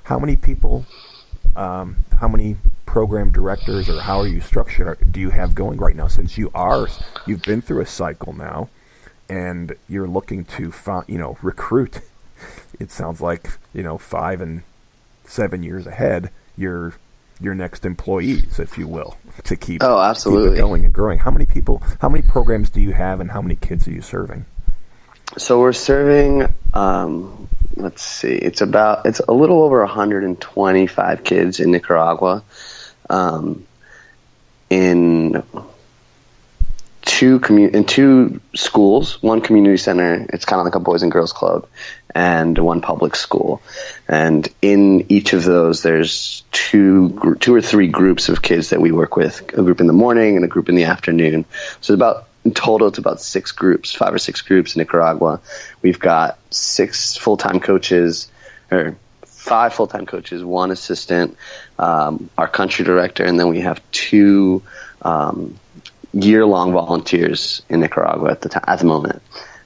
how many people, how many program directors, or how are you structured, do you have going right now, since you've been through a cycle now and you're looking to recruit? It sounds like 5 and 7 years ahead your next employees, if you will, to keep absolutely keep it going and growing. How many people, how many programs do you have, and how many kids are you serving? So we're serving, let's see, it's a little over 125 kids in Nicaragua, in two schools, one community center. It's kind of like a boys and girls club, and one public school. And in each of those, there's two or three groups of kids that we work with, a group in the morning and a group in the afternoon. So in total, it's about 5 or 6 groups in Nicaragua. We've got 5 full-time coaches, 1 assistant, our country director, and then we have 2 year-long volunteers in Nicaragua at the moment.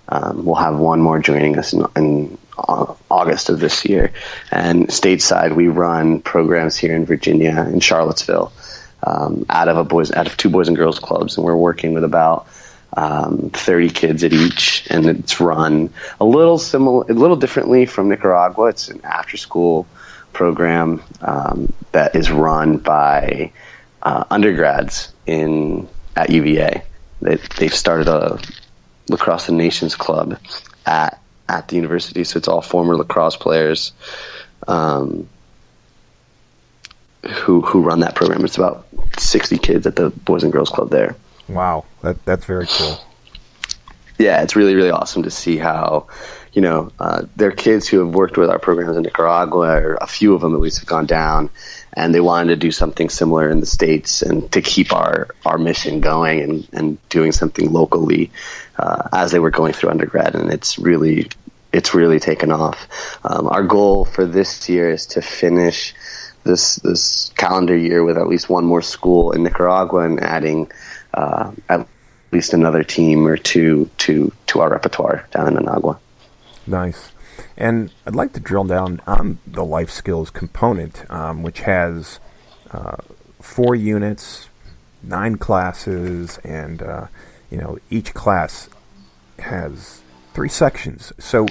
We'll have 1 more joining us in August of this year. And stateside, we run programs here in Virginia, in Charlottesville, out of 2 boys and girls clubs, and we're working with about 30 kids at each, and it's run a little differently from Nicaragua. It's an after-school program that is run by undergrads at UVA. They've started a Lacrosse The Nations club at the university, so it's all former lacrosse players who run that program. It's about 60 kids at the Boys and Girls Club there. Wow, that's very cool. Yeah, it's really, really awesome to see how, they're kids who have worked with our programs in Nicaragua, or a few of them at least have gone down, and they wanted to do something similar in the States and to keep our mission going and doing something locally as they were going through undergrad, and it's really taken off. Our goal for this year is to finish this calendar year with at least 1 more school in Nicaragua and adding at least another team or 2 to our repertoire down in Managua. Nice. And I'd like to drill down on the life skills component, which has 4 units, 9 classes, and each class has 3 sections. So,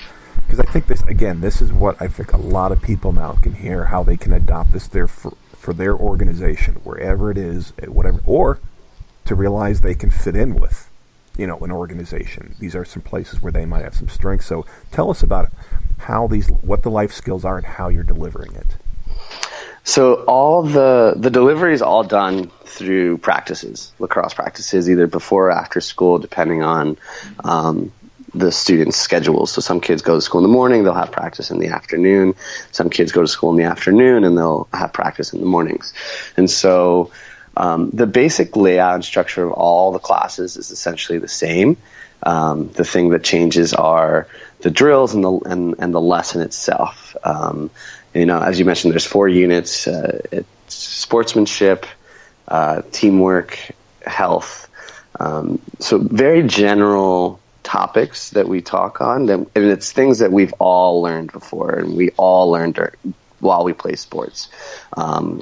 because I think this is what I think a lot of people now can hear, how they can adopt this for their organization, wherever it is, whatever, or to realize they can fit in with an organization. These are some places where they might have some strengths. So tell us about what the life skills are and how you're delivering it. So all the delivery is all done through practices, lacrosse practices, either before or after school, depending on the students' schedules. So some kids go to school in the morning, they'll have practice in the afternoon. Some kids go to school in the afternoon and they'll have practice in the mornings. And so the basic layout and structure of all the classes is essentially the same. The thing that changes are the drills and the lesson itself. As you mentioned, there's 4 units. It's sportsmanship, teamwork, health. So very general topics that we talk on. And it's things that we've all learned before, and we all learned while we play sports.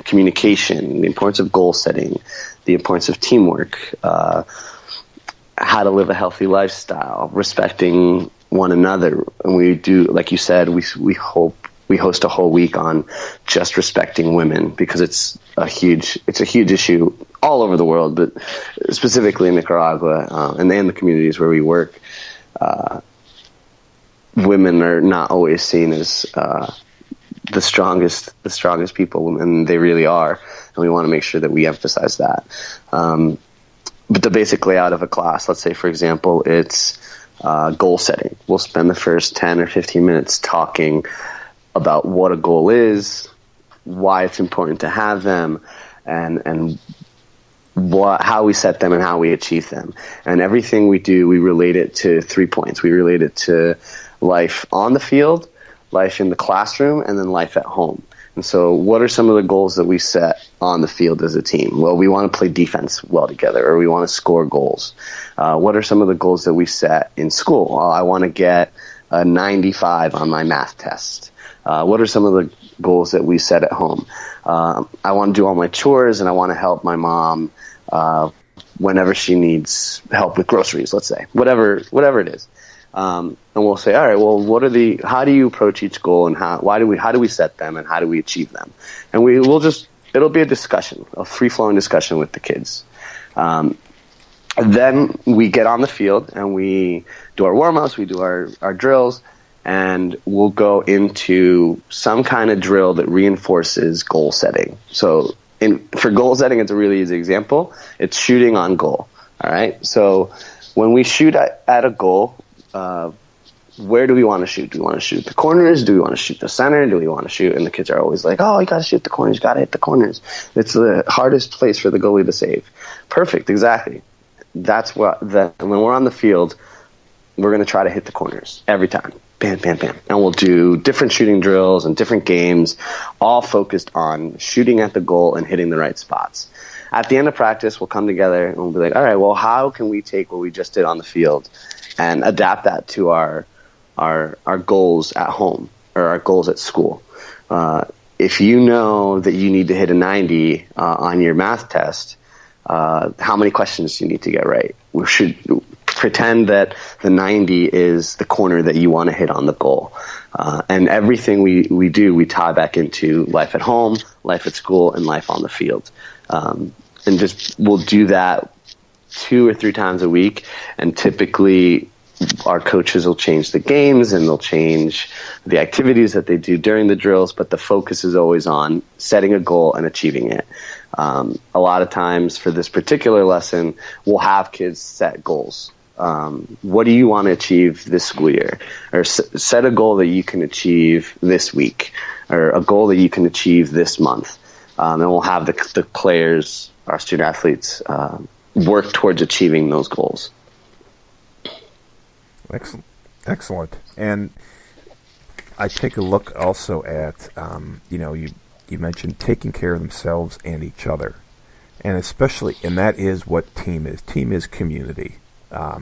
Communication, the importance of goal setting, the importance of teamwork, how to live a healthy lifestyle, respecting one another. And we do, like you said, we host a whole week on just respecting women, because it's a huge issue all over the world, but specifically in Nicaragua and in the communities where we work. Women are not always seen as the strongest people, and they really are, and we want to make sure that we emphasize that. But the basic layout of a class, let's say, for example, it's goal setting. We'll spend the first 10 or 15 minutes talking about what a goal is, why it's important to have them, and how we set them and how we achieve them. And everything we do, we relate it to 3 points. We relate it to life on the field, life in the classroom, and then life at home. And so what are some of the goals that we set on the field as a team? Well, we want to play defense well together, or we want to score goals. What are some of the goals that we set in school? Well, I want to get a 95 on my math test. What are some of the goals that we set at home. I want to do all my chores, and I want to help my mom whenever she needs help with groceries, let's say, whatever it is. And we'll say, all right, well, how do you approach each goal, and how do we set them, and how do we achieve them? And it'll be a discussion, a free-flowing discussion with the kids. Then we get on the field and we do our warm-ups, we do our drills, and we'll go into some kind of drill that reinforces goal setting. So for goal setting, it's a really easy example. It's shooting on goal. All right. So when we shoot at a goal, where do we want to shoot? Do we want to shoot the corners? Do we want to shoot the center? Do we want to shoot? And the kids are always like, oh, you got to shoot the corners. You got to hit the corners. It's the hardest place for the goalie to save. Perfect. Exactly. That's when we're on the field, we're going to try to hit the corners every time. Bam, bam, bam. And we'll do different shooting drills and different games, all focused on shooting at the goal and hitting the right spots. At the end of practice, we'll come together and we'll be like, all right, well, how can we take what we just did on the field and adapt that to our goals at home or our goals at school? If you know that you need to hit a 90 on your math test, how many questions do you need to get right? We should pretend that the 90 is the corner that you want to hit on the goal. And everything we do, we tie back into life at home, life at school, and life on the field. And we'll do that 2 or 3 times a week. And typically our coaches will change the games and they'll change the activities that they do during the drills, but the focus is always on setting a goal and achieving it. A lot of times for this particular lesson, we'll have kids set goals. What do you want to achieve this school year? Or set a goal that you can achieve this week, or a goal that you can achieve this month. And we'll have the players, our student athletes, work towards achieving those goals. Excellent. And I take a look also at, you mentioned taking care of themselves and each other. And especially, and that is what team is. Team is community. I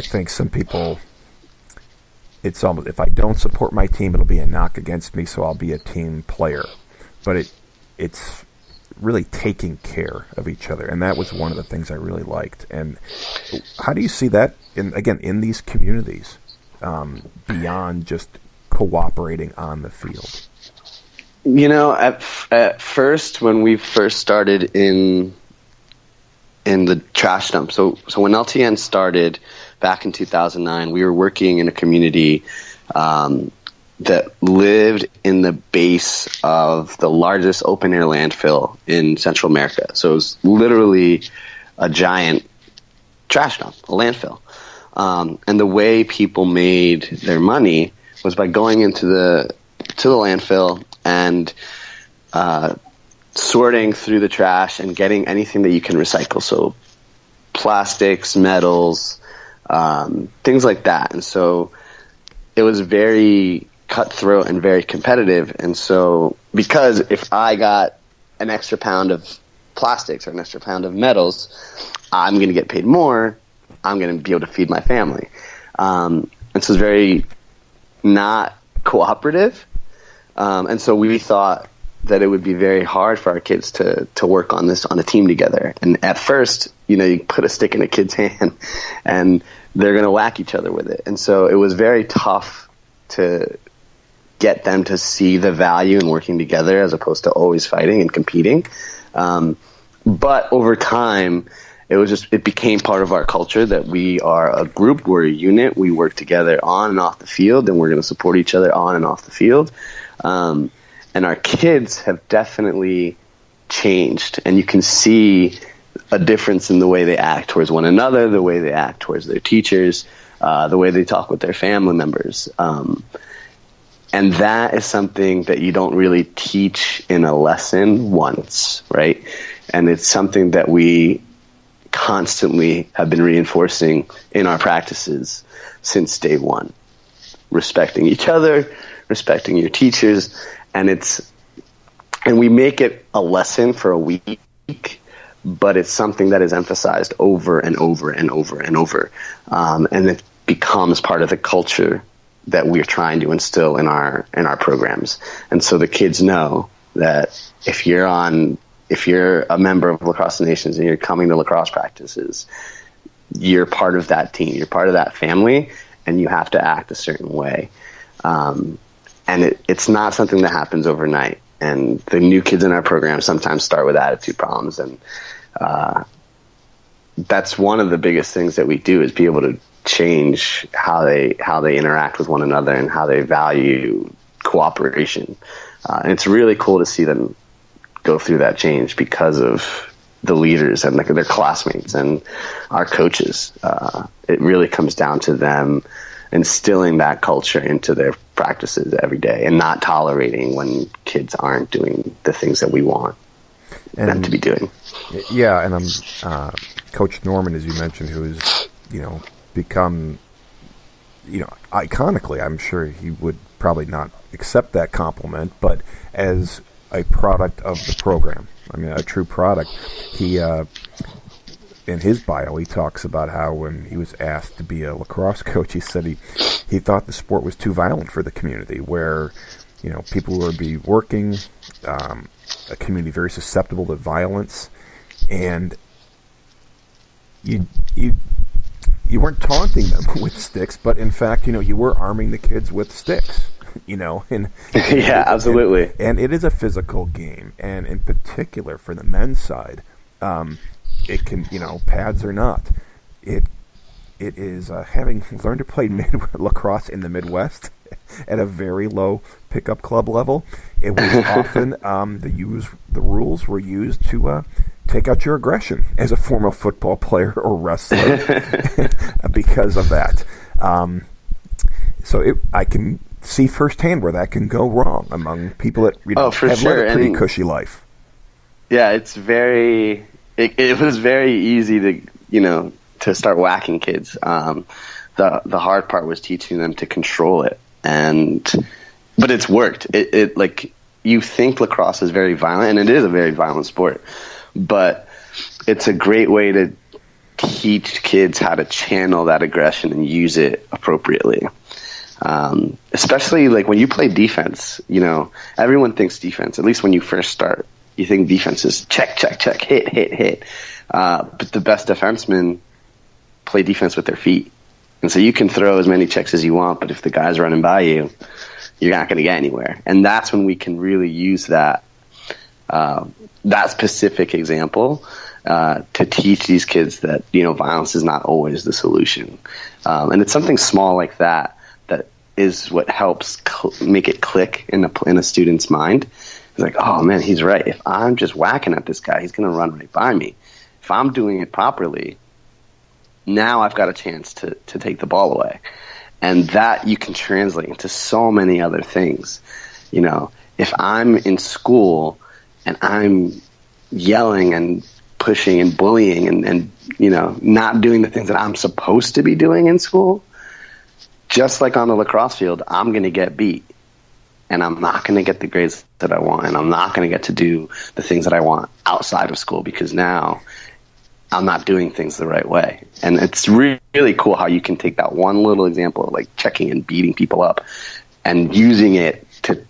think some people, it's almost, if I don't support my team, it'll be a knock against me, so I'll be a team player. But it's really taking care of each other, and that was one of the things I really liked. And how do you see that in these communities, beyond just cooperating on the field? At first, when we first started in the trash dump, so when LTN started back in 2009, we were working in a community that lived in the base of the largest open air landfill in Central America. So it was literally a giant trash dump, a landfill. And the way people made their money was by going into the landfill and sorting through the trash and getting anything that you can recycle. So plastics, metals, things like that. And so it was very cutthroat and very competitive. And so because if I got an extra pound of plastics or an extra pound of metals, I'm going to get paid more. I'm going to be able to feed my family. And so it's very not cooperative. And so we thought that it would be very hard for our kids to work on this on a team together. And at first, you put a stick in a kid's hand and they're going to whack each other with it. And so it was very tough to get them to see the value in working together as opposed to always fighting and competing. But over time, it became part of our culture that we are a group, we're a unit, we work together on and off the field, and we're going to support each other on and off the field. And our kids have definitely changed, and you can see a difference in the way they act towards one another, the way they act towards their teachers, the way they talk with their family members. And that is something that you don't really teach in a lesson once, right? And it's something that we constantly have been reinforcing in our practices since day one. Respecting each other, respecting your teachers, and we make it a lesson for a week, but it's something that is emphasized over and over and over and over. And it becomes part of the culture that we're trying to instill in our programs. And so the kids know that if you're a member of Lacrosse The Nations and you're coming to lacrosse practices, you're part of that team, you're part of that family, and you have to act a certain way. And it's not something that happens overnight. And the new kids in our program sometimes start with attitude problems. And that's one of the biggest things that we do, is be able to change how they interact with one another and how they value cooperation. And it's really cool to see them go through that change because of the leaders and their classmates and our coaches. It really comes down to them instilling that culture into their practices every day and not tolerating when kids aren't doing the things that we want them to be doing. Yeah, and Coach Norman, as you mentioned, who's become iconically, I'm sure he would probably not accept that compliment, but as a product of the program, I mean, a true product. He in his bio, he talks about how when he was asked to be a lacrosse coach, he said he thought the sport was too violent for the community, where people would be working, a community very susceptible to violence, and you weren't taunting them with sticks, but in fact, you were arming the kids with sticks, and yeah, absolutely. And it is a physical game, and in particular for the men's side, it can, pads or not, it is having learned to play lacrosse in the Midwest at a very low pickup club level. It was often the rules were used to take out your aggression as a former football player or wrestler because of that. So I can see firsthand where that can go wrong among people that have led a pretty cushy life. Yeah, it's very. It was very easy to start whacking kids. The hard part was teaching them to control it, but it's worked. It like, you think lacrosse is very violent, and it is a very violent sport, but it's a great way to teach kids how to channel that aggression and use it appropriately. Especially like when you play defense, everyone thinks defense, at least when you first start. You think defense is check, check, check, hit, hit, hit. But the best defensemen play defense with their feet. And so you can throw as many checks as you want, but if the guy's running by you, you're not going to get anywhere. And that's when we can really use that specific example to teach these kids that, violence is not always the solution. And it's something small like that is what helps make it click in a student's mind. It's like, oh man, he's right. If I'm just whacking at this guy, he's going to run right by me. If I'm doing it properly, now I've got a chance to take the ball away. And that you can translate into so many other things. If I'm in school and I'm yelling and pushing and bullying and not doing the things that I'm supposed to be doing in school, just like on the lacrosse field, I'm going to get beat. And I'm not going to get the grades that I want, and I'm not going to get to do the things that I want outside of school because now I'm not doing things the right way. And it's really cool how you can take that one little example of like checking and beating people up and using it to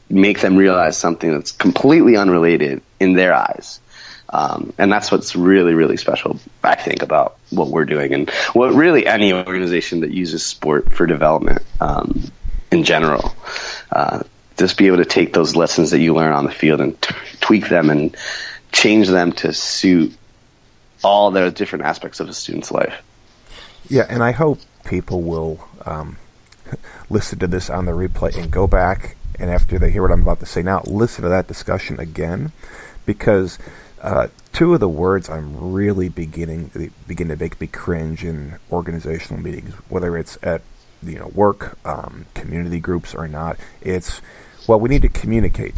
make them realize something that's completely unrelated in their eyes. And that's what's really, really special, I think, about what we're doing and what really any organization that uses sport for development in general. Just be able to take those lessons that you learn on the field and tweak them and change them to suit all the different aspects of a student's life. Yeah, and I hope people will listen to this on the replay and go back, and after they hear what I'm about to say now, listen to that discussion again, because two of the words I'm really begin to make me cringe in organizational meetings, whether it's at work, community groups or not, it's, well, we need to communicate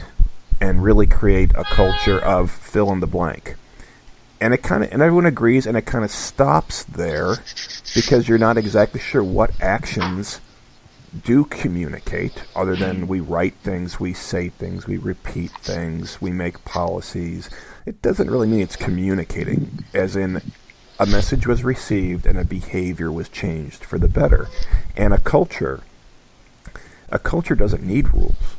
and really create a culture of fill in the blank. And everyone agrees, and it kind of stops there because you're not exactly sure what actions do communicate other than we write things, we say things, we repeat things, we make policies. It doesn't really mean it's communicating, as in a message was received and a behavior was changed for the better. And a culture a culture doesn't need rules.